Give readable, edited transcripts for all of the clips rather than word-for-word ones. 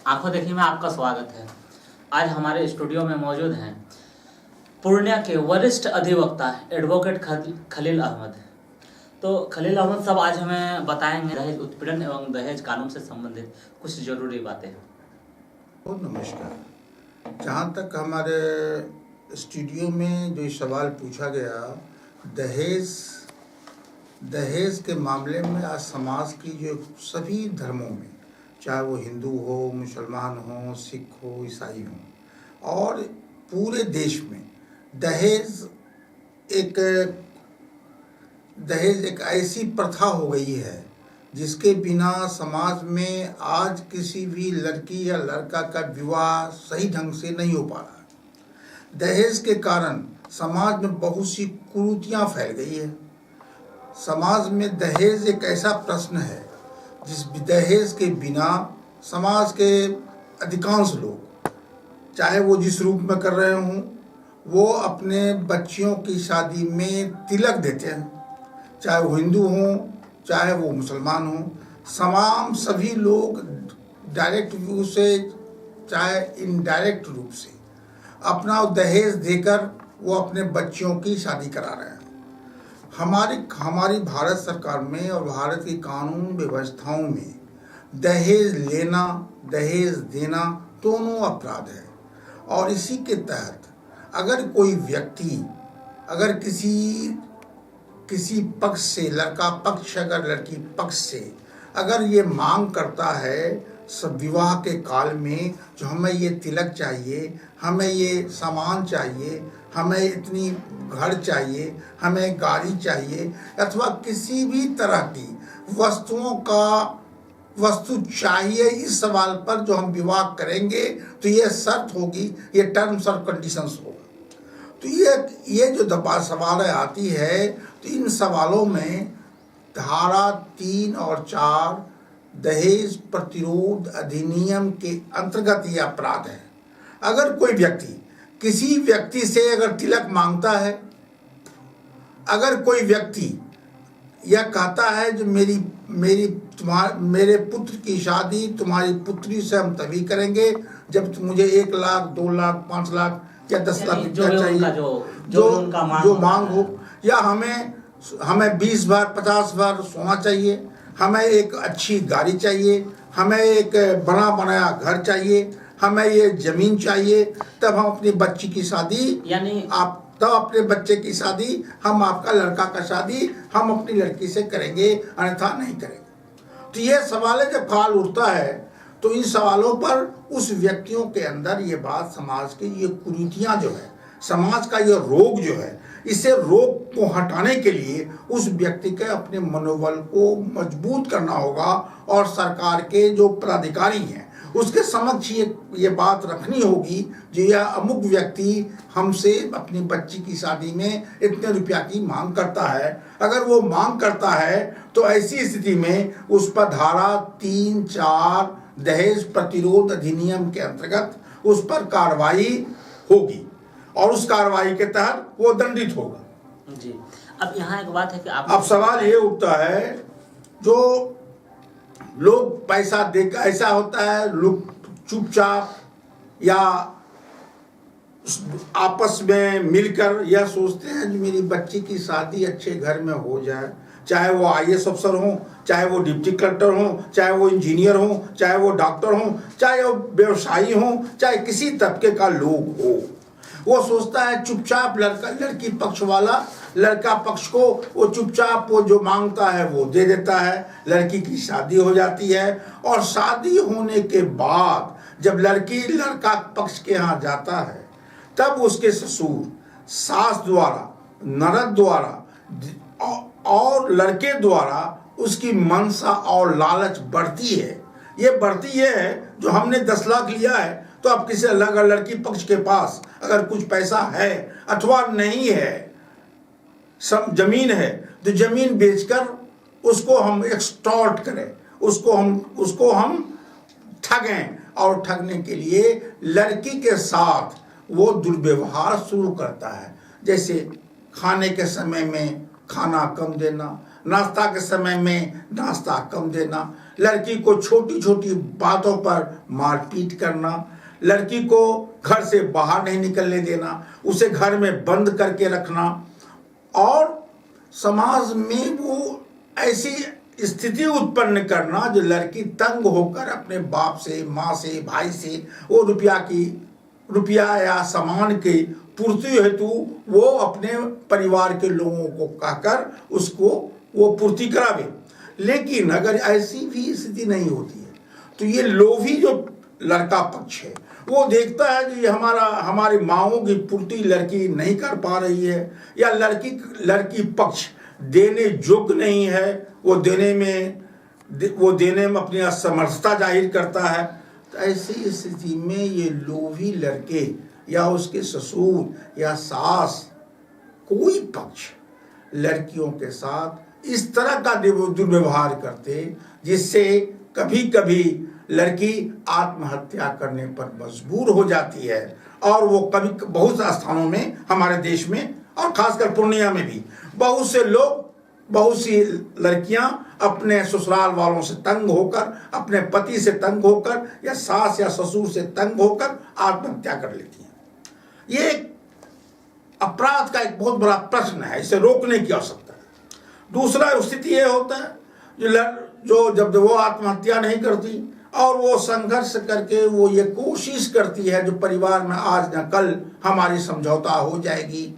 आंखों देखी में आपका स्वागत है। आज हमारे स्टूडियो में मौजूद हैं पूर्णिया के वरिष्ठ अधिवक्ता एडवोकेट खलील अहमद। तो खलील अहमद साहब आज हमें बताएंगे दहेज उत्पीड़न एवं दहेज कानून से संबंधित कुछ जरूरी बातें। नमस्कार। जहाँ तक हमारे स्टूडियो में जो सवाल पूछा गया दहेज के मामले में, आज समाज की जो सभी धर्मों में, चाहे वो हिंदू हो, मुसलमान हो, सिख हो, ईसाई हो, और पूरे देश में दहेज एक ऐसी प्रथा हो गई है जिसके बिना समाज में आज किसी भी लड़की या लड़का का विवाह सही ढंग से नहीं हो पा रहा। दहेज के कारण समाज में बहुत सी कुरीतियाँ फैल गई है। समाज में दहेज एक ऐसा प्रश्न है जिस दहेज के बिना समाज के अधिकांश लोग, चाहे वो जिस रूप में कर रहे हों, वो अपने बच्चियों की शादी में तिलक देते हैं, चाहे वो हिंदू हों चाहे वो मुसलमान हों। सभी लोग डायरेक्ट व्यू से चाहे इनडायरेक्ट रूप से अपना दहेज देकर वो अपने बच्चियों की शादी करा रहे हैं। हमारी भारत सरकार में और भारत की कानून व्यवस्थाओं में दहेज लेना, दहेज देना दोनों अपराध है। और इसी के तहत अगर कोई व्यक्ति अगर किसी पक्ष से, लड़का पक्ष अगर लड़की पक्ष से अगर ये मांग करता है सब विवाह के काल में, जो हमें ये तिलक चाहिए, हमें ये सामान चाहिए, हमें इतनी घर चाहिए, हमें गाड़ी चाहिए, अथवा किसी भी तरह की वस्तु चाहिए, इस सवाल पर जो हम विवाह करेंगे तो ये शर्त होगी, ये टर्म्स और कंडीशंस होगा। तो ये जो सवाल आती है, तो इन सवालों में धारा 3 और 4 दहेज प्रतिरोध अधिनियम के अंतर्गत ये अपराध है। अगर कोई व्यक्ति किसी व्यक्ति से अगर तिलक मांगता है, अगर कोई व्यक्ति यह कहता है जो मेरे पुत्र की शादी तुम्हारी पुत्री से हम तभी करेंगे जब मुझे 1 लाख, 2 लाख, 5 लाख या 10 लाख रुपया चाहिए, जो मांग हो, या हमें 20 बार 50 बार सोना चाहिए, हमें एक अच्छी गाड़ी चाहिए, हमें एक बना बनाया घर चाहिए, हमें ये जमीन चाहिए, तब हम अपनी बच्ची की शादी, यानी तब अपने बच्चे की शादी, हम आपका लड़का का शादी हम अपनी लड़की से करेंगे, अन्यथा नहीं करेंगे। तो ये सवाल जब ख्याल उठता है, तो इन सवालों पर उस व्यक्तियों के अंदर ये बात, समाज की ये कुरीतियाँ जो है, समाज का ये रोग जो है, इसे रोग को हटाने के लिए उस व्यक्ति के अपने मनोबल को मजबूत करना होगा, और सरकार के जो पदाधिकारी हैं उसके समक्ष ये बात रखनी होगी जो यह अमुक व्यक्ति हमसे अपनी बच्ची की शादी में इतने रुपया की मांग करता है। अगर वो मांग करता है तो ऐसी स्थिति में उस पर धारा 3-4 दहेज प्रतिरोध अधिनियम के अंतर्गत उस पर कार्रवाई होगी, और उस कार्रवाई के तहत वो दंडित होगा। जी, अब यहाँ एक बात है कि अब सवाल ये उठता है, जो लोग पैसा देकर, ऐसा होता है लोग चुपचाप या आपस में मिलकर यह सोचते हैं कि मेरी बच्ची की शादी अच्छे घर में हो जाए, चाहे वो IAS अफसर हो, चाहे वो डिप्टी कलेक्टर हो, चाहे वो इंजीनियर हो, चाहे वो डॉक्टर हो, चाहे वो व्यवसायी हो, चाहे किसी तबके का लोग हो। वो सोचता है चुपचाप लड़की पक्ष वाला लड़का पक्ष को वो चुपचाप वो जो मांगता है वो दे देता है, लड़की की शादी हो जाती है। और शादी होने के बाद जब लड़की लड़का पक्ष के यहाँ जाता है, तब उसके ससुर, सास द्वारा, ननद द्वारा और लड़के द्वारा उसकी मनसा और लालच बढ़ती है। ये बढ़ती है जो हमने 10 लाख लिया है, तो अब किसी अगर लड़की पक्ष के पास अगर कुछ पैसा है अथवा नहीं है, सब जमीन है, तो जमीन बेचकर उसको हम एक्सटॉर्ट करें, उसको हम ठगें, और ठगने के लिए लड़की के साथ वो दुर्व्यवहार शुरू करता है। जैसे खाने के समय में खाना कम देना, नाश्ता के समय में नाश्ता कम देना, लड़की को छोटी छोटी बातों पर मारपीट करना, लड़की को घर से बाहर नहीं निकलने देना, उसे घर में बंद करके रखना, और समाज में वो ऐसी स्थिति उत्पन्न करना जो लड़की तंग होकर अपने बाप से, माँ से, भाई से वो रुपया या सामान की पूर्ति हेतु वो अपने परिवार के लोगों को कहकर उसको वो पूर्ति करावे। लेकिन अगर ऐसी भी स्थिति नहीं होती है तो ये लोभी जो लड़का पक्ष है वो देखता है कि हमारी मांगों की पूर्ति लड़की नहीं कर पा रही है, या लड़की पक्ष देने योग्य नहीं है, वो देने में अपनी असमर्थता जाहिर करता है। तो ऐसी स्थिति में ये लोभी लड़के या उसके ससुर या सास, कोई पक्ष लड़कियों के साथ इस तरह का दुर्व्यवहार करते जिससे कभी कभी लड़की आत्महत्या करने पर मजबूर हो जाती है। और वो कभी बहुत स्थानों में हमारे देश में और खासकर पूर्णिया में भी बहुत सी लड़कियां अपने ससुराल वालों से तंग होकर, अपने पति से तंग होकर या सास या ससुर से तंग होकर आत्महत्या कर लेती हैं। ये अपराध का एक बहुत बड़ा प्रश्न है, इसे रोकने की आवश्यकता है। दूसरा स्थिति ये होता है जो जब वो आत्महत्या नहीं करती और वो संघर्ष करके वो ये कोशिश करती है जो परिवार में आज न कल हमारी समझौता हो जाएगी,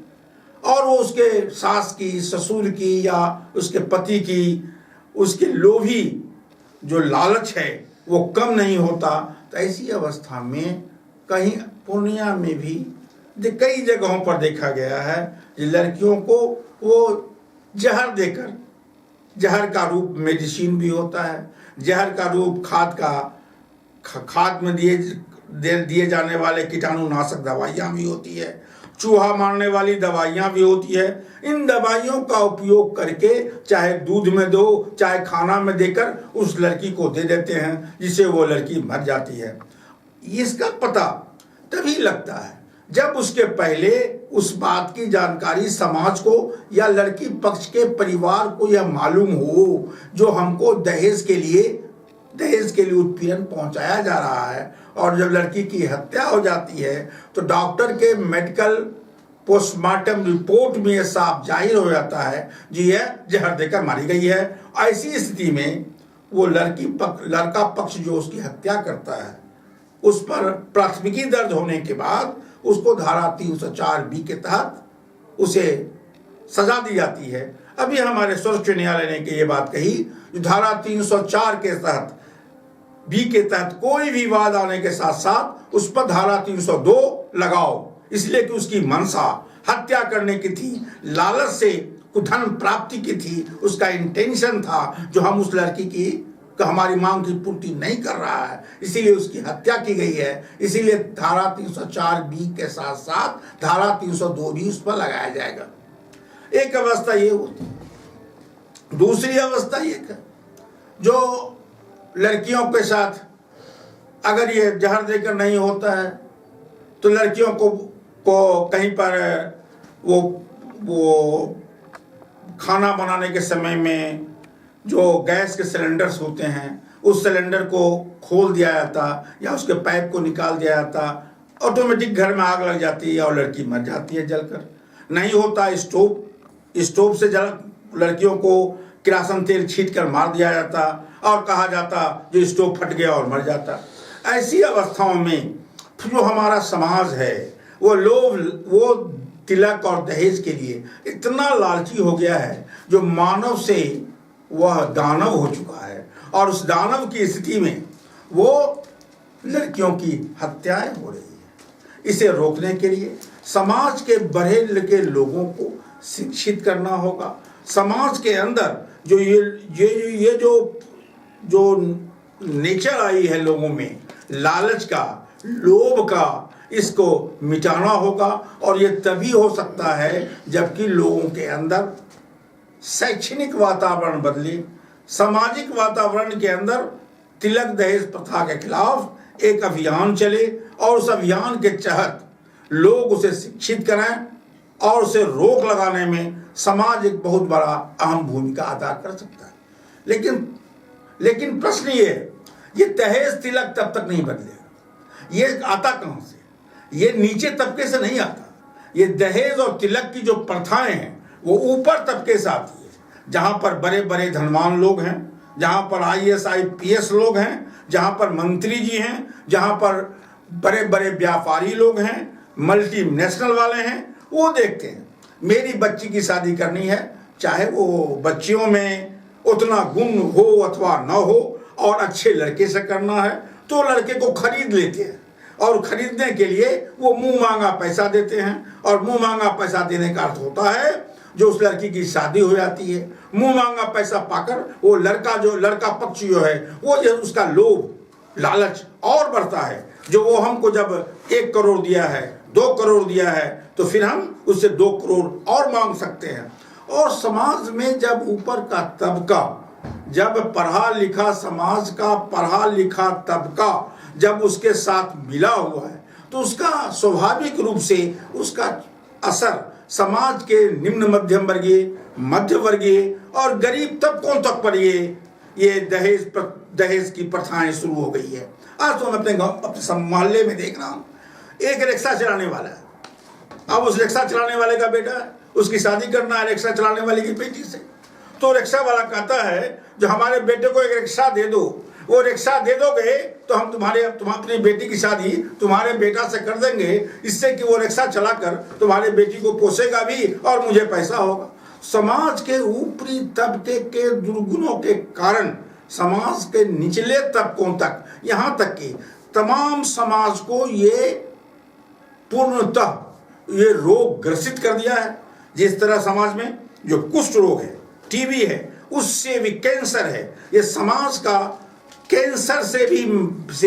और वो उसके सास की, ससुर की या उसके पति की, उसके लोभी जो लालच है वो कम नहीं होता। तो ऐसी अवस्था में कहीं पूर्णिया में भी कई जगहों पर देखा गया है कि लड़कियों को वो जहर देकर, जहर का रूप मेडिसिन भी होता है, जहर का रूप खाद में दिए जाने वाले कीटाणुनाशक दवाइयाँ भी होती है, चूहा मारने वाली दवाइयाँ भी होती है। इन दवाइयों का उपयोग करके चाहे दूध में दो, चाहे खाना में देकर उस लड़की को दे देते हैं, जिससे वो लड़की मर जाती है। इसका पता तभी लगता है जब उसके पहले उस बात की जानकारी समाज को या लड़की पक्ष के परिवार को यह मालूम हो जो हमको दहेज के लिए उत्पीड़न पहुंचाया जा रहा है। और जब लड़की की हत्या हो जाती है तो डॉक्टर के मेडिकल पोस्टमार्टम रिपोर्ट में यह साफ जाहिर हो जाता है जी यह जहर देकर मारी गई है। ऐसी स्थिति में वो लड़का पक्ष जो उसकी हत्या करता है उस पर प्राथमिकी दर्ज होने के बाद उसको धारा 304B के तहत उसे सजा दी जाती है। अभी हमारे सर्वोच्च न्यायालय ने ये बात कही, धारा 304 के तहत बी के तहत कोई भी विवाद आने के साथ साथ उस पर धारा 302 लगाओ, इसलिए कि उसकी मनसा हत्या करने की थी, लालच से धन प्राप्ति की थी, उसका इंटेंशन था जो हम उस लड़की की हमारी मांग की पूर्ति नहीं कर रहा है, इसीलिए उसकी हत्या की गई है। इसीलिए धारा 304B के साथ साथ धारा 302 भी उस पर लगाया जाएगा। एक अवस्था ये होती है। दूसरी अवस्था ये है जो लड़कियों के साथ अगर ये जहर देकर नहीं होता है तो लड़कियों को कहीं पर वो खाना बनाने के समय में जो गैस के सिलेंडर्स होते हैं उस सिलेंडर को खोल दिया जाता या उसके पाइप को निकाल दिया जाता, ऑटोमेटिक घर में आग लग जाती है और लड़की मर जाती है जलकर। नहीं होता स्टोव से लड़कियों को किरासन तेल छीट कर मार दिया जाता और कहा जाता जो स्टोव फट गया और मर जाता। ऐसी अवस्थाओं में जो हमारा समाज है वो तिलक और दहेज के लिए इतना लालची हो गया है जो मानव से वह दानव हो चुका है, और उस दानव की स्थिति में वो लड़कियों की हत्याएं हो रही है। इसे रोकने के लिए समाज के बड़े लिखे लोगों को शिक्षित करना होगा। समाज के अंदर जो ये जो नेचर आई है लोगों में, लालच का, लोभ का, इसको मिटाना होगा। और ये तभी हो सकता है जबकि लोगों के अंदर शैक्षणिक वातावरण बदले, सामाजिक वातावरण के अंदर तिलक दहेज प्रथा के खिलाफ एक अभियान चले और उस अभियान के तहत लोग उसे शिक्षित करें और उसे रोक लगाने में समाज एक बहुत बड़ा अहम भूमिका अदा कर सकता है। लेकिन प्रश्न ये दहेज तिलक तब तक नहीं बदलेगा। ये आता कहां से? ये नीचे तबके से नहीं आता। ये दहेज और तिलक की जो प्रथाएं हैं वो ऊपर तबके से आती है, जहां पर बड़े बड़े धनवान लोग हैं, जहां पर IAS IPS लोग हैं, जहां पर मंत्री जी हैं, जहां पर बड़े बड़े व्यापारी लोग हैं, मल्टीनेशनल वाले हैं। वो देखते हैं मेरी बच्ची की शादी करनी है, चाहे वो बच्चियों में उतना गुण हो अथवा न हो, और अच्छे लड़के से करना है तो लड़के को खरीद लेते हैं, और खरीदने के लिए वो मुंह मांगा पैसा देते हैं। और मुंह मांगा पैसा देने का अर्थ होता है जो उस लड़की की शादी हो जाती है। मुंह मांगा पैसा पाकर वो लड़का पक्ष जो है वो उसका लोभ लालच और बढ़ता है। जो वो हमको जब 1 करोड़ दिया है, 2 करोड़ दिया है, तो फिर हम उससे 2 करोड़ और मांग सकते हैं। और समाज में जब ऊपर का तबका, जब पढ़ा लिखा समाज का पढ़ा लिखा तबका जब उसके साथ मिला हुआ है, तो उसका स्वाभाविक रूप से उसका असर समाज के निम्न मध्यम वर्गीय, मध्य वर्गीय और गरीब तबकों तक पर ये दहेज की प्रथाएं शुरू हो गई है। आज तो हम अपने मोहल्ले में देख रहा हूँ, एक रिक्शा चलाने वाला है, अब उस रिक्शा चलाने वाले का बेटा है, उसकी शादी करना है रिक्शा चलाने वाले की बेटी से। तो रिक्शा वाला कहता है जो हमारे बेटे को एक रिक्शा दे दो, वो रिक्शा दे दोगे तो हम अपनी बेटी की शादी तुम्हारे बेटा से कर देंगे, इससे कि वो रिक्शा चलाकर तुम्हारे बेटी को पोसेगा भी और मुझे पैसा होगा। समाज के ऊपरी तबके के दुर्गुणों के कारण समाज के निचले तबकों तक, यहाँ तक कि तमाम समाज को ये पूर्णतः ये रोग ग्रसित कर दिया है। जिस तरह समाज में जो कुष्ठ रोग है, टीबी है, उससे भी कैंसर है, ये समाज का कैंसर से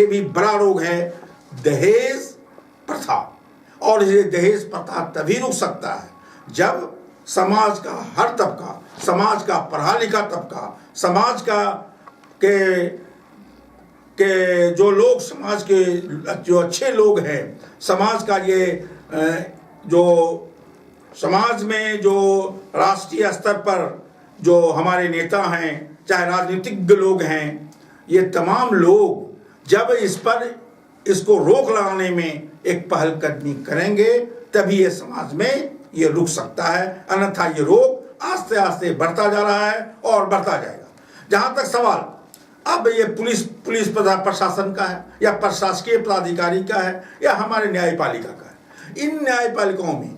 भी बड़ा रोग है दहेज प्रथा। और ये दहेज प्रथा तभी रुक सकता है जब समाज का हर तबका, समाज का पढ़ा लिखा तबका, समाज का के जो लोग समाज के जो अच्छे लोग हैं, समाज का ये जो समाज में जो राष्ट्रीय स्तर पर जो हमारे नेता हैं, चाहे राजनीतिक लोग हैं, ये तमाम लोग जब इसको रोक लगाने में एक पहलकदमी करेंगे तभी ये समाज में ये रुक सकता है। अन्यथा ये रोग आस्ते आस्ते बढ़ता जा रहा है और बढ़ता जाएगा। जहां तक सवाल अब ये पुलिस प्रशासन का है या प्रशासकीय पदाधिकारी का है या हमारे न्यायपालिका का है, इन न्यायपालिकाओं में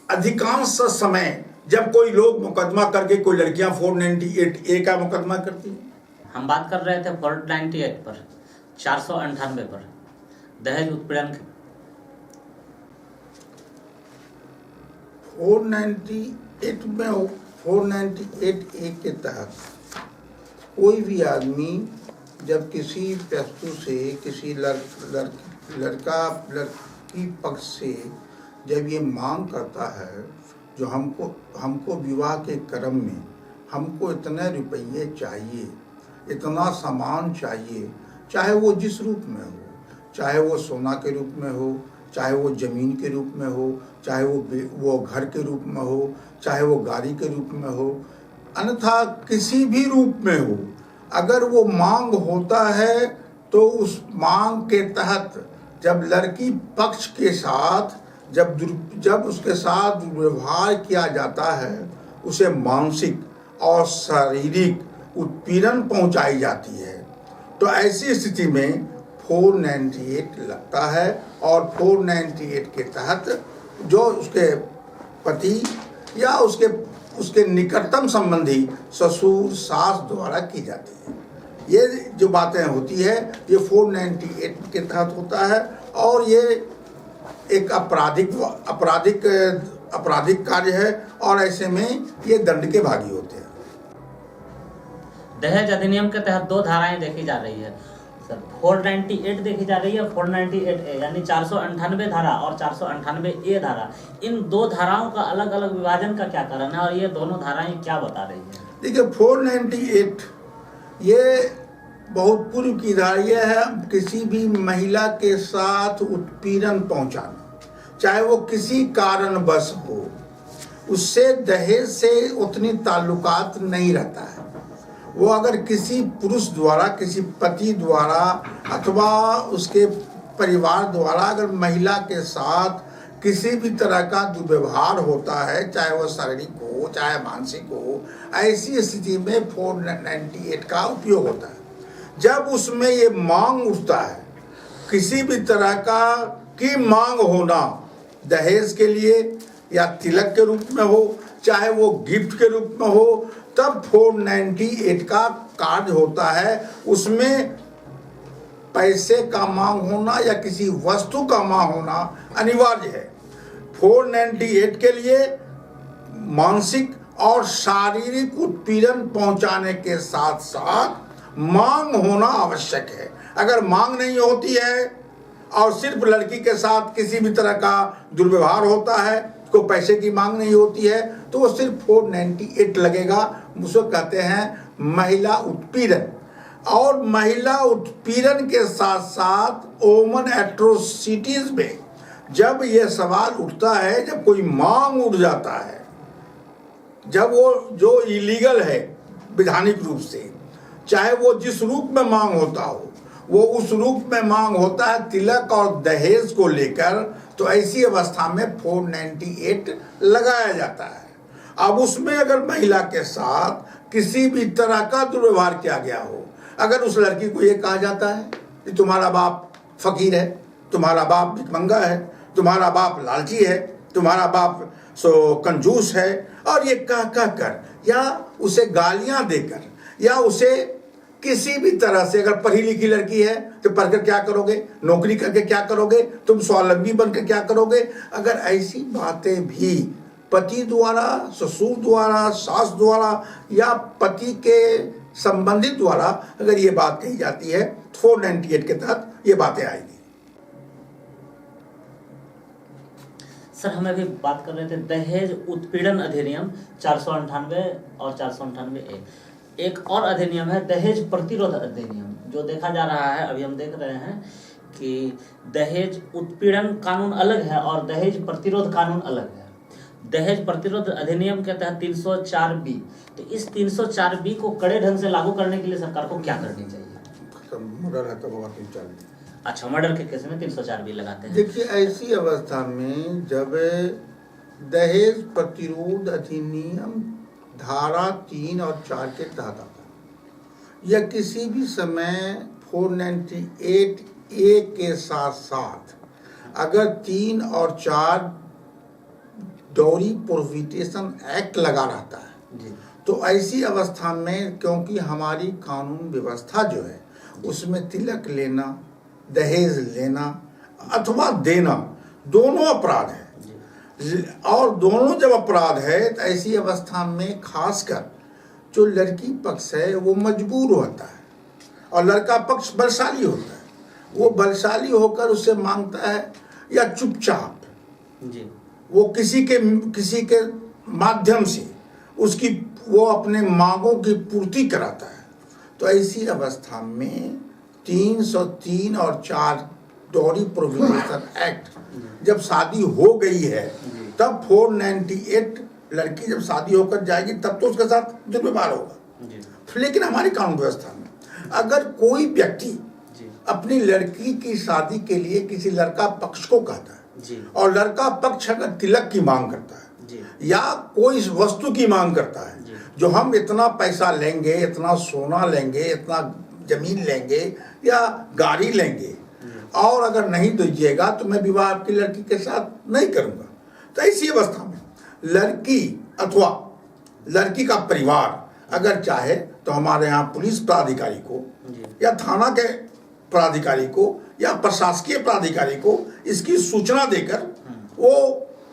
अधिकांश समय जब कोई लोग मुकदमा करके कोई लड़कियां 498A का मुकदमा करती हैं। हम बात कर रहे थे 498 पर, 498 पर दहेज उत्पीड़न 498 में 498A के तहत कोई भी आदमी जब किसी वस्तु से किसी लड़की पक्ष से जब ये मांग करता है जो हमको विवाह के क्रम में हमको इतने रुपये चाहिए, इतना सामान चाहिए, चाहे वो जिस रूप में हो, चाहे वो सोना के रूप में हो, चाहे वो ज़मीन के रूप में हो, चाहे वो घर के रूप में हो, चाहे वो गाड़ी के रूप में हो, अन्यथा किसी भी रूप में हो, अगर वो मांग होता है तो उस मांग के तहत जब लड़की पक्ष के साथ जब उसके साथ व्यवहार किया जाता है, उसे मानसिक और शारीरिक उत्पीड़न पहुंचाई जाती है, तो ऐसी स्थिति में 498 लगता है। और 498 के तहत जो उसके पति या उसके निकटतम संबंधी ससुर सास द्वारा की जाती है, ये जो बातें होती है ये 498 के तहत होता है। और ये एक आपराधिक कार्य है और ऐसे में ये दंड के भागी होते हैं। दहेज अधिनियम के तहत 2 धाराएं देखी जा रही है सर, 498 देखी जा रही है, 498A यानी 498 धारा और 498A धारा। इन 2 धाराओं का अलग अलग विभाजन का क्या कारण है और ये दोनों धाराएं क्या बता रही है? देखिए 498 ये बहुत पूर्व की धारा है, किसी भी महिला के साथ उत्पीड़न पहुंचाना, चाहे वो किसी कारणवश हो, उससे दहेज से उतनी ताल्लुकात नहीं रहता है। वो अगर किसी पुरुष द्वारा, किसी पति द्वारा अथवा उसके परिवार द्वारा अगर महिला के साथ किसी भी तरह का दुर्व्यवहार होता है, चाहे वो शारीरिक हो चाहे मानसिक हो, ऐसी स्थिति में 498 का उपयोग होता है। जब उसमें ये मांग उठता है, किसी भी तरह का की मांग होना, दहेज के लिए या तिलक के रूप में हो, चाहे वो गिफ्ट के रूप में हो, तब 498 का कार्य होता है। उसमें पैसे का मांग होना या किसी वस्तु का मांग होना अनिवार्य है। 498 के लिए मानसिक और शारीरिक उत्पीड़न पहुंचाने के साथ साथ मांग होना आवश्यक है। अगर मांग नहीं होती है और सिर्फ लड़की के साथ किसी भी तरह का दुर्व्यवहार होता है, को पैसे की मांग नहीं होती है, तो वो सिर्फ 498 लगेगा। उसको कहते हैं महिला उत्पीड़न। और महिला उत्पीड़न के साथ साथ वुमन एट्रोसिटीज में जब ये सवाल उठता है, जब कोई मांग उठ जाता है, जब वो जो इलीगल है विधानिक रूप से, चाहे वो जिस रूप में मांग होता हो, वो उस रूप में मांग होता है तिलक और दहेज को लेकर, तो ऐसी अवस्था में 498 लगाया जाता है। अब उसमें अगर महिला के साथ किसी भी तरह का दुर्व्यवहार किया गया हो, अगर उस लड़की को ये कहा जाता है कि तुम्हारा बाप फकीर है, तुम्हारा बाप भिखमंगा है, तुम्हारा बाप लालची है, तुम्हारा बाप सो कंजूस है, और ये कह कर या उसे गालियां देकर या उसे किसी भी तरह से, अगर पढ़ी लिखी लड़की है तो पढ़कर क्या करोगे, नौकरी करके क्या करोगे, तुम स्वावलंबी बनकर क्या करोगे, अगर ऐसी बातें भी पति द्वारा, ससुर द्वारा, सास द्वारा या पति के संबंधित द्वारा अगर ये बात कही जाती है, 498 के तहत ये बातें आएगी। सर, हम अभी बात कर रहे थे दहेज उत्पीड़न अधिनियम 498 और 498A। एक और अधिनियम है दहेज प्रतिरोध अधिनियम, जो देखा जा रहा है, अभी हम देख रहे हैं कि दहेज उत्पीड़न कानून अलग है और दहेज प्रतिरोध कानून अलग है। दहेज प्रतिरोध अधिनियम के तहत 304B, तो इस 304B को कड़े ढंग से लागू करने के लिए सरकार को क्या करनी चाहिए? मर्डर है तो होगा 304B। अच्छा, मर्डर के केस में 304B लगाते हैं। देखिए, ऐसी अवस्था में जब दहेज प्रतिरोध अधिनियम धारा 3 और 4 के तहत आता है, या किसी भी समय 498A के साथ साथ अगर 3 और 4 डॉरी प्रोहिबिशन एक्ट लगा रहता है जी, तो ऐसी अवस्था में, क्योंकि हमारी कानून व्यवस्था जो है उसमें तिलक लेना, दहेज लेना अथवा देना दोनों अपराध है, और दोनों जब अपराध है तो ऐसी अवस्था में खासकर जो लड़की पक्ष है वो मजबूर होता है और लड़का पक्ष बलशाली होता है। वो बलशाली होकर उससे मांगता है या चुपचाप जी, वो किसी के माध्यम से उसकी वो अपने मांगों की पूर्ति कराता है। तो ऐसी अवस्था में 303 और 4 डॉरी प्रोहिबिशन एक्ट जब शादी हो गई है, तब 498 लड़की जब शादी होकर जाएगी तब तो उसके साथ दुर्व्यवहार होगा। लेकिन हमारी कानून व्यवस्था में अगर कोई व्यक्ति अपनी लड़की की शादी के लिए किसी लड़का पक्ष को कहता है और लड़का पक्ष अगर तिलक की मांग करता है या कोई वस्तु की मांग करता है, जो हम इतना पैसा लेंगे, इतना सोना लेंगे, इतना जमीन लेंगे या गाड़ी लेंगे, और अगर नहीं दीजिएगा तो मैं विवाह आपकी लड़की के साथ नहीं करूंगा, तो ऐसी अवस्था में लड़की अथवा लड़की का परिवार अगर चाहे तो हमारे यहाँ पुलिस प्राधिकारी को या थाना के प्राधिकारी को या प्रशासकीय प्राधिकारी को इसकी सूचना देकर वो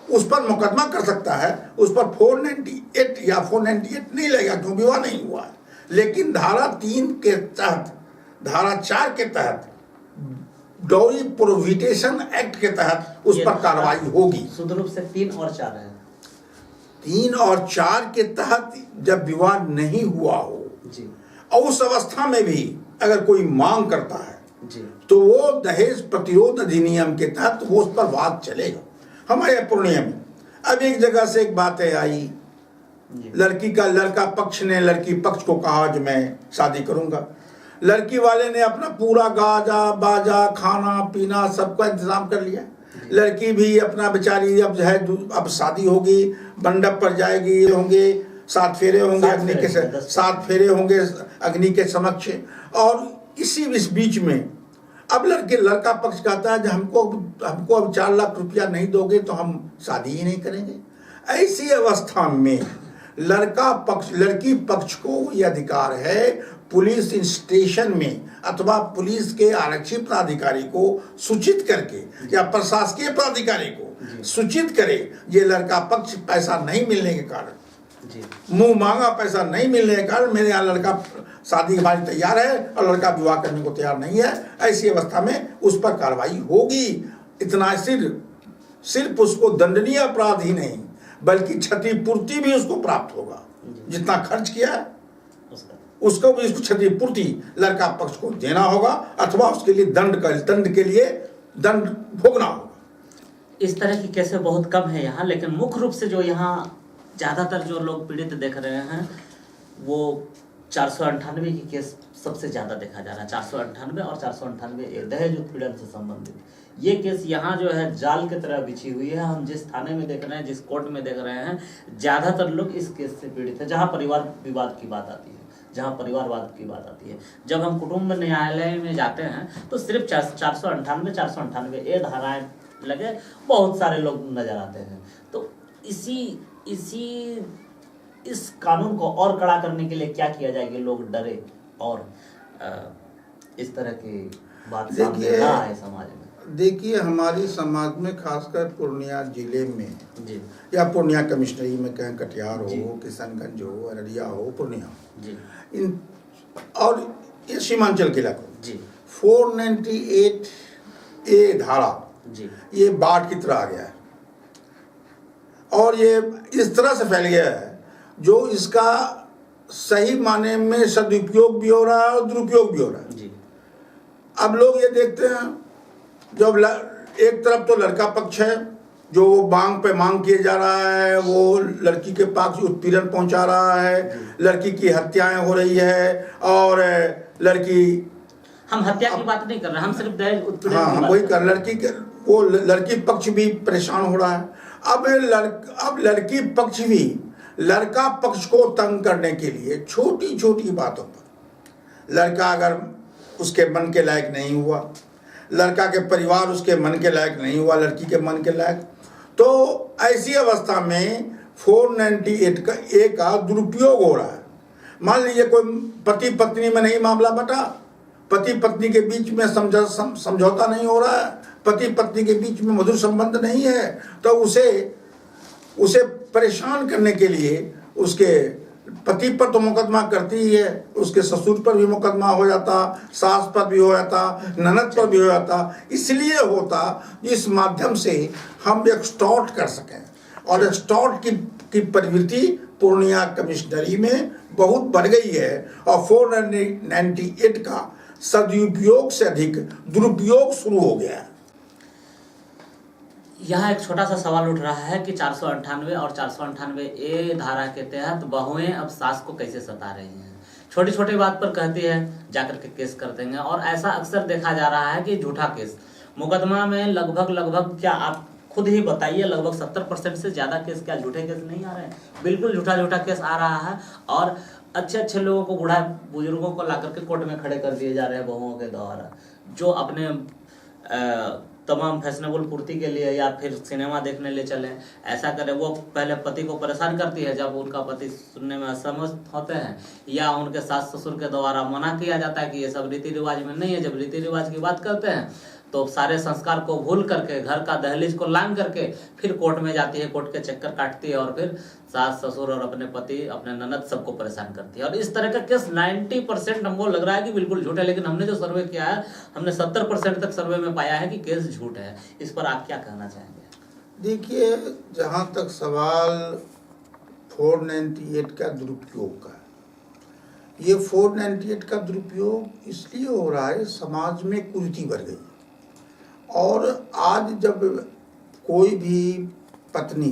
उस पर मुकदमा कर सकता है। उस पर 498 या 498 नहीं लगेगा क्योंकि विवाह नहीं हुआ है, लेकिन धारा 3 के तहत, धारा 4 के तहत, डॉरी प्रोहिबिशन एक्ट के तहत उस पर कार्रवाई होगी। शुद्ध रूप से 3 और 4 है। 3 और 4 के तहत जब विवाह नहीं हुआ हो जी, और उस अवस्था में भी अगर कोई मांग करता है जी, तो वो दहेज प्रतिरोध अधिनियम के तहत वो उस पर वाद चलेगा। हमारे पूर्णिया में अब एक जगह से एक बात है आई, लड़का पक्ष ने लड़की पक्ष को कहा जो मैं शादी करूंगा। लड़की वाले ने अपना पूरा गाजा बाजा खाना पीना सबका इंतजाम कर लिया। लड़की भी अपना बेचारी अब जो है अब शादी होगी, मंडप पर जाएगी, होंगे 7 फेरे होंगे अग्नि के 7 फेरे होंगे अग्नि के समक्ष। और इसी बीच में अब लड़का पक्ष कहता है हमको अब 4 लाख रुपया नहीं दोगे तो हम शादी ही नहीं करेंगे। ऐसी अवस्था में लड़की पक्ष को यह अधिकार है पुलिस स्टेशन में अथवा पुलिस के आरक्षी प्राधिकारी को सूचित करके या प्रशासकीय प्राधिकारी को सूचित करे ये लड़का पक्ष पैसा नहीं मिलने के कारण, मुंह मांगा पैसा नहीं मिलने के कारण मेरे यहाँ लड़का शादी हमारी तैयार है और लड़का विवाह करने को तैयार नहीं है। ऐसी अवस्था में उस पर कार्रवाई होगी। इतना सिर्फ उसको दंडनीय अपराध ही नहीं बल्कि क्षतिपूर्ति भी उसको प्राप्त होगा। जितना खर्च किया है उसको भी उसको क्षतिपूर्ति लड़का पक्ष को देना होगा अथवा उसके लिए दंड के लिए दंड भोगना होगा। इस तरह की केसें बहुत कम है यहाँ, लेकिन मुख्य रूप से जो यहाँ ज़्यादातर जो लोग पीड़ित देख रहे हैं वो 498 की केस सबसे ज़्यादा देखा जा रहा है। 498 और 498 दहेज उत्पीड़न से संबंधित ये केस यहाँ जो है जाल की तरह बिछी हुई है। हम जिस थाने में देख रहे हैं, जिस कोर्ट में देख रहे हैं, ज़्यादातर लोग इस केस से पीड़ित है। जहाँ परिवार विवाद की बात आती है, जहाँ परिवारवाद की बात आती है, जब हम कुटुंब न्यायालय में जाते हैं तो सिर्फ 498 धाराएं लगे बहुत सारे लोग नजर आते हैं। तो इस कानून को और कड़ा करने के लिए क्या किया जाए कि लोग डरे और इस तरह की बात सामने ना आए समाज में? देखिए हमारी समाज में खासकर पूर्णिया जिले में जी या पूर्णिया कमिश्नरी में कहें, कटिहार हो, किशनगंज हो, अररिया हो, पूर्णिया जी इन और ये सीमांचल के इलाकों जी 498A धारा जी ये बाढ़ की तरह आ गया है और ये इस तरह से फैल गया है जो इसका सही माने में सदुपयोग भी हो रहा है और दुरुपयोग भी हो रहा है। जी अब लोग ये देखते हैं जब एक तरफ तो लड़का पक्ष है जो मांग पे मांग किए जा रहा है, वो लड़की के पास उत्पीड़न पहुंचा रहा है, लड़की की हत्याएं हो रही है और लड़की, हम हत्या की बात नहीं कर रहे, हम सिर्फ दहेज उत्पीड़न हाँ हम वही कर लड़की पक्ष भी परेशान हो रहा है। अब लड़की पक्ष भी लड़का पक्ष को तंग करने के लिए छोटी छोटी बातों पर, लड़का अगर उसके मन के लायक नहीं हुआ, लड़का के परिवार उसके मन के लायक नहीं हुआ, लड़की के मन के लायक, तो ऐसी अवस्था में 498A का दुरुपयोग हो रहा है। मान लीजिए कोई पति पत्नी में नहीं मामला बटा, पति पत्नी के बीच में समझौता नहीं हो रहा है, पति पत्नी के बीच में मधुर संबंध नहीं है, तो उसे परेशान करने के लिए उसके पति पर तो मुकदमा करती ही है, उसके ससुर पर भी मुकदमा हो जाता, सास पर भी हो जाता, ननद पर भी हो जाता। इसलिए होता इस माध्यम से हम एक्सटॉर्ट कर सकें और एक्सटॉर्ट की प्रवृत्ति पूर्णिया कमिश्नरी में बहुत बढ़ गई है और 498 का सदुपयोग से अधिक दुरुपयोग शुरू हो गया है। यहाँ एक छोटा सा सवाल उठ रहा है कि 498 और 498A धारा के तहत बहुएं अब सास को कैसे सता रही हैं। छोटी छोटी बात पर कहती है जाकर के केस कर देंगे, और ऐसा अक्सर देखा जा रहा है कि झूठा केस मुकदमा में लगभग क्या आप खुद ही बताइए, लगभग 70% से ज़्यादा केस क्या झूठे केस नहीं आ रहे हैं? बिल्कुल झूठा केस आ रहा है और अच्छे लोगों को, बूढ़ा बुजुर्गों को ला करके कोर्ट में खड़े कर दिए जा रहे हैं बहुओं के द्वारा, जो अपने तमाम फैशनेबल पूर्ति के लिए या फिर सिनेमा देखने ले चले, ऐसा करे। वो पहले पति को परेशान करती है, जब उनका पति सुनने में असमर्थ होते हैं या उनके सास ससुर के द्वारा मना किया जाता है कि ये सब रीति रिवाज में नहीं है, जब रीति रिवाज की बात करते हैं तो सारे संस्कार को भूल करके घर का दहलीज को लांग करके फिर कोर्ट में जाती है, कोर्ट के चक्कर काटती है और फिर सास ससुर और अपने पति अपने ननद सबको परेशान करती है। और इस तरह का केस 90% हमको लग रहा है कि बिल्कुल झूठ है, लेकिन हमने जो सर्वे किया है हमने 70% तक सर्वे में पाया है कि केस झूठ है। इस पर आप क्या कहना चाहेंगे? देखिए, जहाँ तक सवाल 498 का दुरुपयोग का, ये 498 का दुरुपयोग इसलिए हो रहा है समाज में कुरीति बढ़ गई और आज जब कोई भी पत्नी,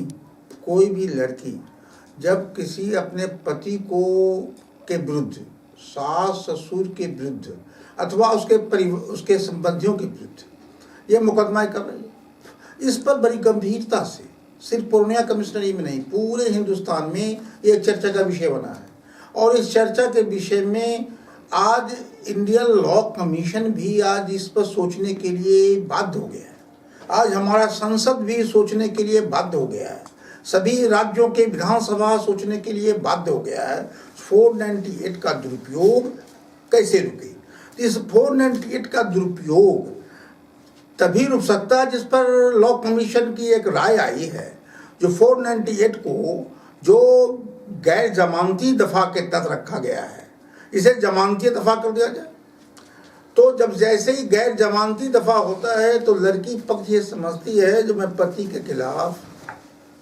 कोई भी लड़की जब किसी अपने पति को के विरुद्ध, सास ससुर के विरुद्ध अथवा उसके संबंधियों के विरुद्ध यह मुकदमा कर रही है, इस पर बड़ी गंभीरता से सिर्फ पूर्णिया कमिश्नरी में नहीं, पूरे हिंदुस्तान में ये चर्चा का विषय बना है। और इस चर्चा के विषय में आज इंडियन लॉ कमीशन भी आज इस पर सोचने के लिए बाध्य हो गया है। आज हमारा संसद भी सोचने के लिए बाध्य हो गया है। सभी राज्यों के विधानसभा सोचने के लिए बाध्य हो गया है 498 का दुरुपयोग कैसे रुके। इस 498 का दुरुपयोग तभी रुक सकता है जिस पर लॉ कमीशन की एक राय आई है, जो 498 को जो गैर जमानती दफा के तहत रखा गया है, इसे जमानती दफा कर दिया जाए। तो जब जैसे ही गैर जमानती दफा होता है तो लड़की पक्ष ये समझती है जो मैं पति के खिलाफ,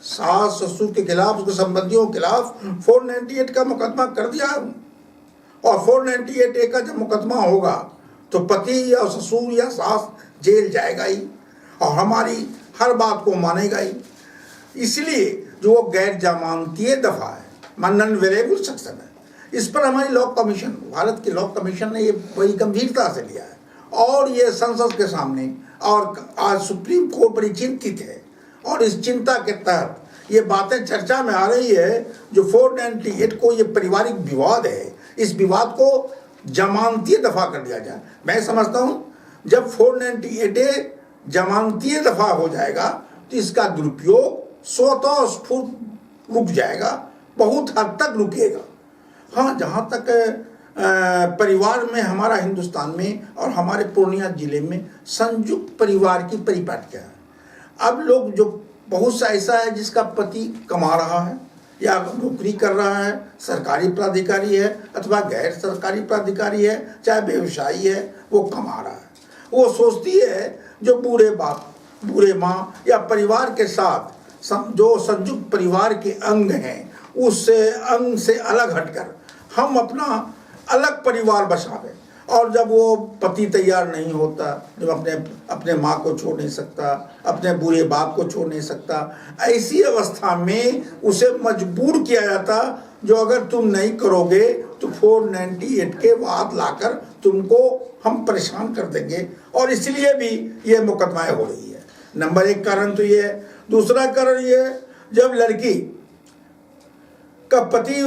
सास ससुर के खिलाफ, उसके संबंधियों के खिलाफ 498 का मुकदमा कर दिया हूँ, और 498 का जब मुकदमा होगा तो पति या ससुर या सास जेल जाएगा ही और हमारी हर बात को मानेगा ही। इसलिए जो वो गैर जमानती दफा है, नॉन अवेलेबल सेक्शन है, इस पर हमारी लॉ कमीशन, भारत की लॉ कमीशन ने ये बड़ी गंभीरता से लिया है और ये संसद के सामने, और आज सुप्रीम कोर्ट बड़ी चिंतित है। और इस चिंता के तहत ये बातें चर्चा में आ रही है जो 498 को ये पारिवारिक विवाद है, इस विवाद को जमानती दफा कर दिया जाए। मैं समझता हूँ जब 498 जमानती दफा हो जाएगा तो इसका दुरुपयोग स्वतः स्फूर्त रुक जाएगा, बहुत हद तक रुकेगा। हाँ, जहाँ तक परिवार में हमारा हिंदुस्तान में और हमारे पूर्णिया जिले में संयुक्त परिवार की परिपाटियाँ है। अब लोग जो बहुत सा ऐसा है जिसका पति कमा रहा है या नौकरी कर रहा है, सरकारी प्राधिकारी है अथवा गैर सरकारी प्राधिकारी है, चाहे व्यवसायी है, वो कमा रहा है। वो सोचती है जो बूढ़े बाप, बूढ़े माँ या परिवार के साथ जो संयुक्त परिवार के अंग हैं, उस अंग से अलग हटकर हम अपना अलग परिवार बसावें। और जब वो पति तैयार नहीं होता, जब अपने माँ को छोड़ नहीं सकता, अपने बूढ़े बाप को छोड़ नहीं सकता, ऐसी अवस्था में उसे मजबूर किया जाता जो अगर तुम नहीं करोगे तो 498 के बाद लाकर तुमको हम परेशान कर देंगे। और इसलिए भी ये मुकदमाएं हो रही है। नंबर 1 कारण तो ये है। दूसरा कारण ये है, जब लड़की का पति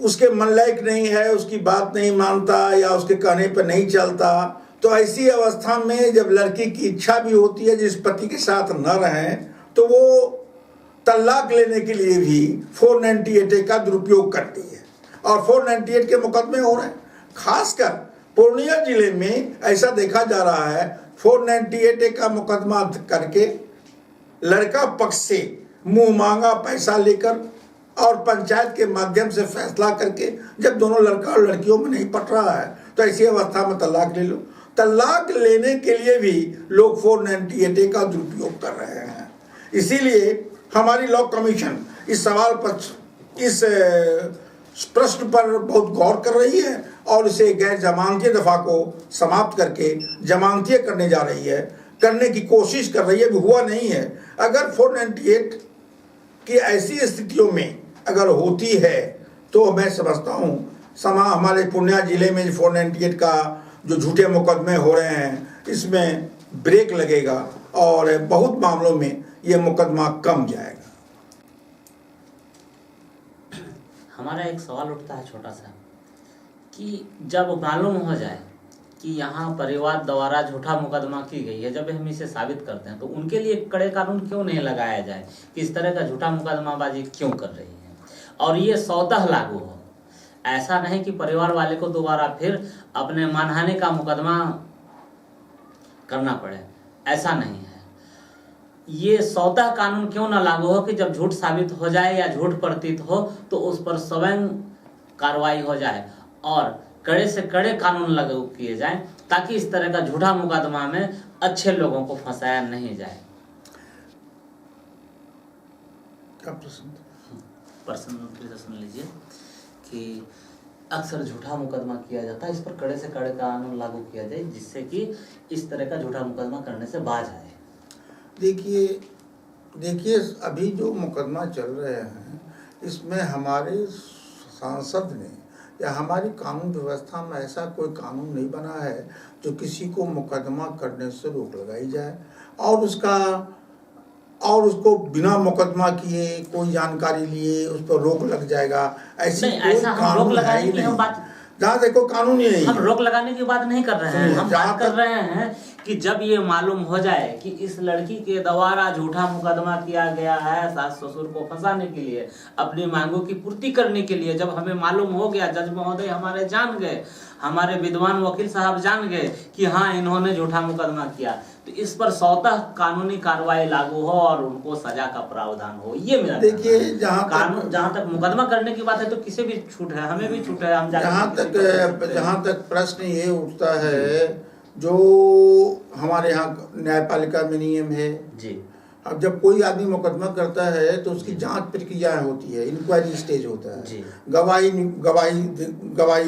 उसके मन लायक नहीं है, उसकी बात नहीं मानता या उसके कहने पर नहीं चलता, तो ऐसी अवस्था में जब लड़की की इच्छा भी होती है जिस पति के साथ न रहें, तो वो तलाक लेने के लिए भी 498 का दुरुपयोग करती है और 498 के मुकदमे हो रहे हैं। खासकर पूर्णिया जिले में ऐसा देखा जा रहा है, 498 का मुकदमा करके लड़का पक्ष से मुंह मांगा पैसा लेकर और पंचायत के माध्यम से फैसला करके जब दोनों लड़का और लड़कियों में नहीं पट रहा है तो ऐसी अवस्था में तलाक ले लो। तलाक लेने के लिए भी लोग 498 का दुरुपयोग कर रहे हैं। इसीलिए हमारी लॉ कमीशन इस सवाल पर, इस प्रश्न पर बहुत गौर कर रही है और इसे गैर जमानती दफा को समाप्त करके जमानती करने जा रही है, करने की कोशिश कर रही है, भी हुआ नहीं है। अगर 498 की ऐसी स्थितियों में अगर होती है तो मैं समझता हूँ हमारे पूर्णिया जिले में 498 का जो झूठे मुकदमे हो रहे हैं इसमें ब्रेक लगेगा और बहुत मामलों में ये मुकदमा कम जाएगा। हमारा एक सवाल उठता है छोटा सा कि जब मालूम हो जाए कि यहाँ परिवार द्वारा झूठा मुकदमा की गई है, जब हम इसे साबित करते हैं तो उनके लिए कड़े कानून क्यों नहीं लगाया जाए कि इस तरह का झूठा मुकदमाबाजी क्यों कर रही है और ये स्वतः लागू हो। ऐसा नहीं कि परिवार वाले को दोबारा फिर अपने मानहानि का मुकदमा करना पड़े, ऐसा नहीं है। ये स्वतः कानून क्यों ना लागू हो कि जब झूठ साबित हो जाए या झूठ प्रतीत हो तो उस पर स्वयं कार्रवाई हो जाए और कड़े से कड़े कानून लागू किए जाएं ताकि इस तरह का झूठा मुकदमा में अच्छे लोगों को फंसाया नहीं जाए। क्या प्रश्न सुन लीजिए कि अक्सर झूठा मुकदमा किया जाता है, इस पर कड़े से कड़े कानून लागू किया जाए जिससे कि इस तरह का झूठा मुकदमा करने से बाज आए। देखिए अभी जो मुकदमा चल रहे हैं इसमें हमारे सांसद ने या हमारी कानून व्यवस्था में ऐसा कोई कानून नहीं बना है जो किसी को मुकदमा करने से रोक लगाई जाए और उसको बिना मुकदमा किए कोई जानकारी लिए उस पर रोक लग जाएगा, ऐसी कोई कानून है ही नहीं। जहाँ देखो कानून ही नहीं। हम रोक लगाने की बात नहीं कर रहे हैं, हम बात कर रहे हैं कि जब ये मालूम हो जाए कि इस लड़की के द्वारा झूठा मुकदमा किया गया है सास ससुर को फंसाने के लिए, अपनी मांगों की पूर्ति करने के लिए, जब हमें मालूम हो गया, जज महोदय हमारे जान गए, हमारे विद्वान वकील साहब जान गए कि हाँ इन्होंने झूठा मुकदमा किया, तो इस पर स्वतः कानूनी कार्रवाई लागू हो और उनको सजा का प्रावधान हो। ये मेरा देखिए जहाँ तक मुकदमा करने की बात है तो किसे भी छूट है, हमें भी छूट है। हम जहाँ तक प्रश्न ये उठता है जो हमारे यहाँ न्यायपालिका में नियम है जी, अब जब कोई आदमी मुकदमा करता है तो उसकी जांच प्रक्रियाएं होती है, इंक्वायरी स्टेज होता है जी, गवाही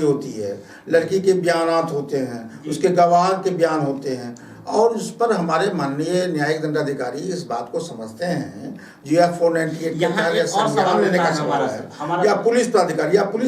होती है, लड़की के बयानात होते हैं, उसके गवाह के बयान होते हैं, और उस पर हमारे माननीय न्यायिक दंडाधिकारी इस बात को समझते हैं जो या 498 संज्ञान लेने का सवाल है, या पुलिस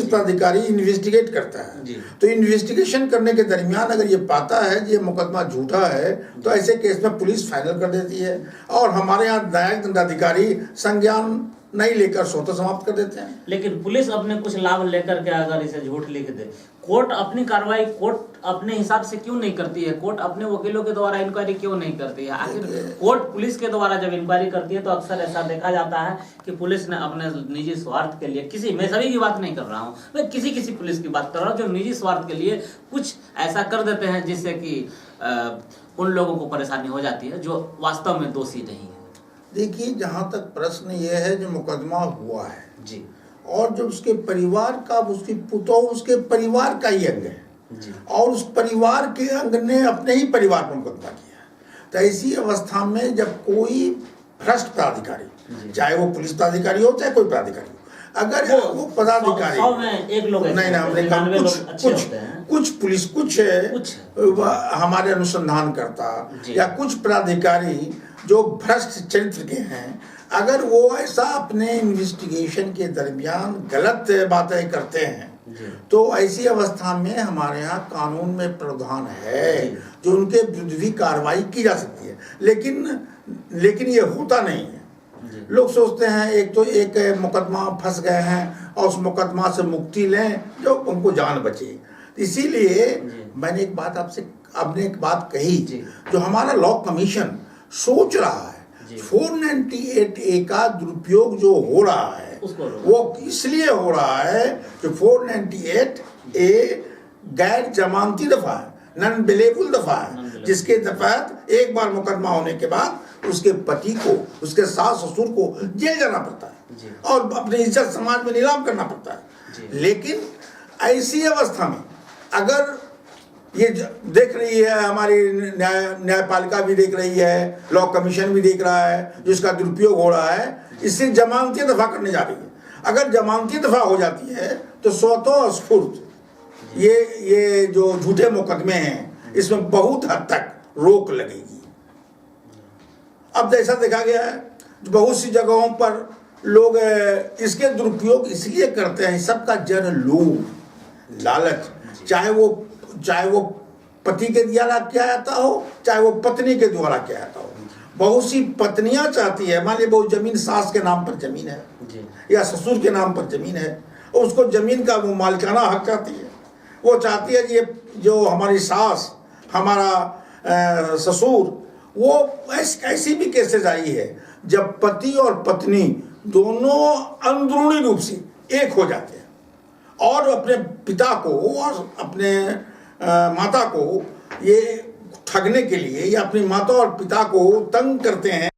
प्राधिकारी इन्वेस्टिगेट करता है। तो इन्वेस्टिगेशन करने के दरमियान अगर ये पाता है कि ये मुकदमा झूठा है तो ऐसे केस में पुलिस फाइनल कर देती है और हमारे यहाँ न्यायिक दंडाधिकारी संज्ञान नहीं लेकर स्वतः समाप्त कर देते हैं। लेकिन पुलिस अपने कुछ लाभ लेकर के अगर इसे झूठ लिख दे, कोर्ट अपनी कार्रवाई कोर्ट अपने हिसाब से क्यों नहीं करती है? कोर्ट अपने वकीलों के द्वारा इंक्वायरी क्यों नहीं करती है? आखिर कोर्ट पुलिस के द्वारा जब इंक्वायरी करती है तो अक्सर ऐसा देखा जाता है कि पुलिस ने अपने निजी स्वार्थ के लिए, मैं सभी की बात नहीं कर रहा हूँ, मैं किसी पुलिस की बात कर रहा हूँ जो निजी स्वार्थ के लिए कुछ ऐसा कर देते हैं जिससे कि उन लोगों को परेशानी हो जाती है जो वास्तव में दोषी नहीं है। देखिए जहाँ तक प्रश्न ये है जो मुकदमा हुआ है जी, और जो उसके परिवार का, उसकी पुतौह उसके परिवार का ही अंग है जी, और उस परिवार के अंग ने अपने ही परिवार पर मुकदमा किया, तो ऐसी अवस्था में जब कोई भ्रष्ट प्राधिकारी, चाहे वो पुलिस प्राधिकारी हो चाहे कोई प्राधिकारी हो, अगर वो पदाधिकारी 100 में एक लोग नहीं हमने कहा कुछ पुलिस कुछ हमारे अनुसंधानकर्ता या कुछ प्राधिकारी जो भ्रष्ट चरित्र के हैं, अगर वो ऐसा अपने इन्वेस्टिगेशन के दरमियान गलत बातें करते हैं तो ऐसी अवस्था में हमारे यहाँ कानून में प्रावधान है जो उनके विरुद्ध भी कार्रवाई की जा सकती है, लेकिन ये होता नहीं है। लोग सोचते हैं एक मुकदमा फंस गए हैं और उस मुकदमा से मुक्ति लें जो उनको जान बचे। इसीलिए मैंने एक बात कही जो हमारा लॉ कमीशन सोच रहा है 498A का दुरुपयोग जो हो रहा है वो इसलिए हो रहा है कि 498A गैर जमानती दफा है, नॉन बेलेबल दफा है, जिसके तहत एक बार मुकदमा होने के बाद उसके पति को, उसके सास ससुर को जेल जाना पड़ता है और अपनी इज्जत समाज में नीलाम करना पड़ता है। लेकिन ऐसी अवस्था में अगर ये देख रही है हमारी न्यायपालिका भी देख रही है, लॉ कमीशन भी देख रहा है जिसका दुरुपयोग हो रहा है, इससे जमानती दफा करने जा रही है। अगर जमानती दफा हो जाती है तो स्वतः स्फूर्त ये जो झूठे मुकदमे हैं इसमें बहुत हद तक रोक लगेगी। अब जैसा देखा गया है बहुत सी जगहों पर लोग इसके दुरुपयोग इसलिए करते हैं, सबका जड़ लोभ, लालच, चाहे वो पति के द्वारा किया जाता हो चाहे वो पत्नी के द्वारा किया जाता हो। बहुत सी पत्नियां चाहती है, मान लीजिए बहुत जमीन सास के नाम पर जमीन है या ससुर के नाम पर जमीन है और उसको जमीन का वो मालिकाना हक चाहती है। वो चाहती है कि ये जो हमारी सास, हमारा ससुर, वो ऐसी भी केसेस आई है जब पति और पत्नी दोनों अंदरूनी रूप से एक हो जाते हैं और अपने पिता को और अपने माता को ये ठगने के लिए या अपनी माता और पिता को तंग करते हैं।